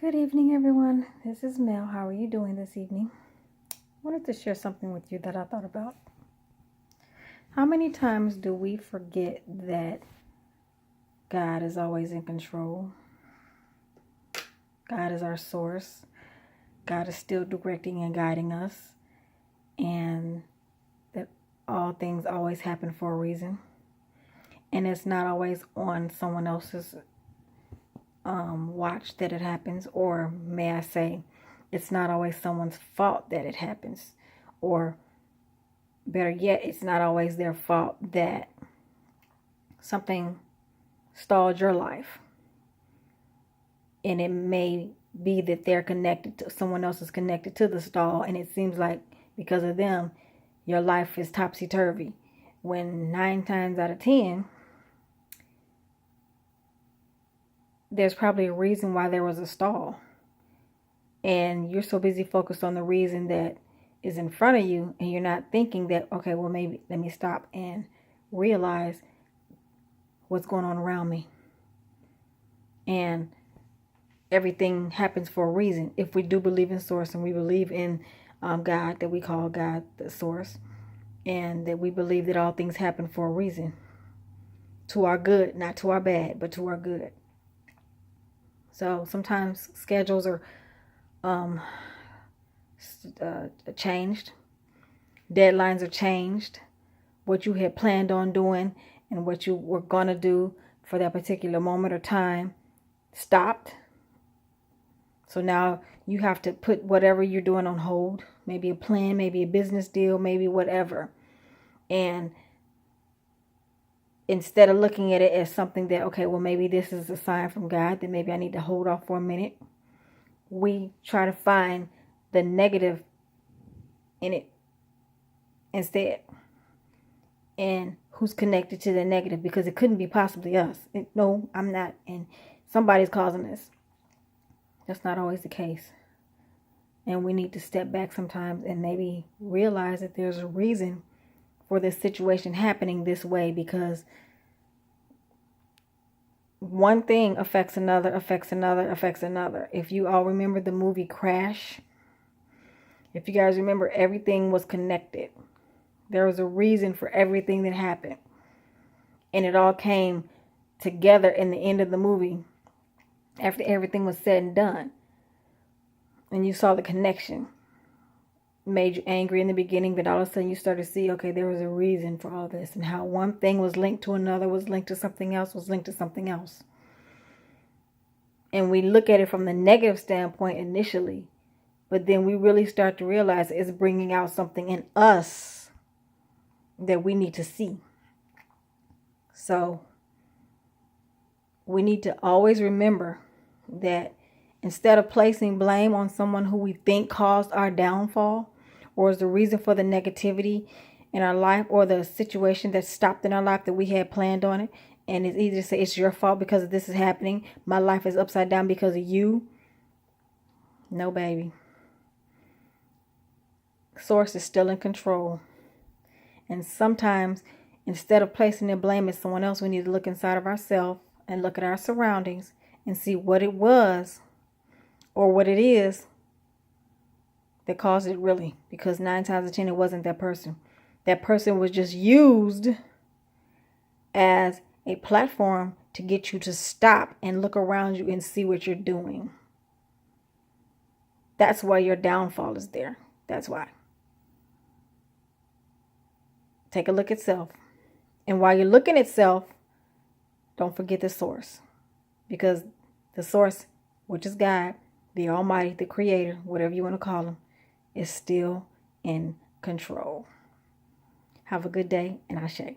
Good evening, everyone. This is Mel. How are you doing this evening? I wanted to share something with you that I thought about. How many times do we forget that God is always in control? God is our source. God is still directing and guiding us, and that all things always happen for a reason. And it's not always on someone else's watch that it happens, or may I say, it's not always someone's fault that it happens, or better yet, it's not always their fault that something stalled your life. And it may be that they're connected to someone else is connected to the stall, and it seems like because of them, your life is topsy-turvy. When 9 times out of 10, there's probably a reason why there was a stall. And you're so busy focused on the reason that is in front of you, and you're not thinking that, okay, well, maybe let me stop and realize what's going on around me. And everything happens for a reason. If we do believe in source and we believe in God, that we call God the source, and that we believe that all things happen for a reason, to our good, not to our bad, but to our good. So sometimes schedules are changed, deadlines are changed, what you had planned on doing and what you were going to do for that particular moment or time stopped. So now you have to put whatever you're doing on hold, maybe a plan, maybe a business deal, maybe whatever. And instead of looking at it as something that, okay, well, maybe this is a sign from God that maybe I need to hold off for a minute, we try to find the negative in it instead. And who's connected to the negative, because it couldn't be possibly us. No, I'm not. And somebody's causing this. That's not always the case. And we need to step back sometimes and maybe realize that there's a reason for this situation happening this way, because one thing affects another, affects another, affects another. If you all remember the movie Crash, if you guys remember, everything was connected. There was a reason for everything that happened. And it all came together in the end of the movie after everything was said and done. And you saw the connection. It made you angry in the beginning, but all of a sudden you started to see, okay, there was a reason for all this, and how one thing was linked to another, was linked to something else, was linked to something else. And we look at it from the negative standpoint initially, but then we really start to realize it's bringing out something in us that we need to see. So we need to always remember that instead of placing blame on someone who we think caused our downfall, or is the reason for the negativity in our life, or the situation that stopped in our life that we had planned on it, and it's easy to say it's your fault because this is happening, my life is upside down because of you. No, baby. Source is still in control. And sometimes, instead of placing the blame at someone else, we need to look inside of ourselves and look at our surroundings and see what it was or what it is that caused it really. Because 9 times out of 10, it wasn't that person. That person was just used as a platform to get you to stop and look around you and see what you're doing. That's why your downfall is there. That's why. Take a look at self. And while you're looking at self, don't forget the source. Because the source, which is God, the Almighty, the Creator, whatever you want to call him, is still in control. Have a good day, and Ashe.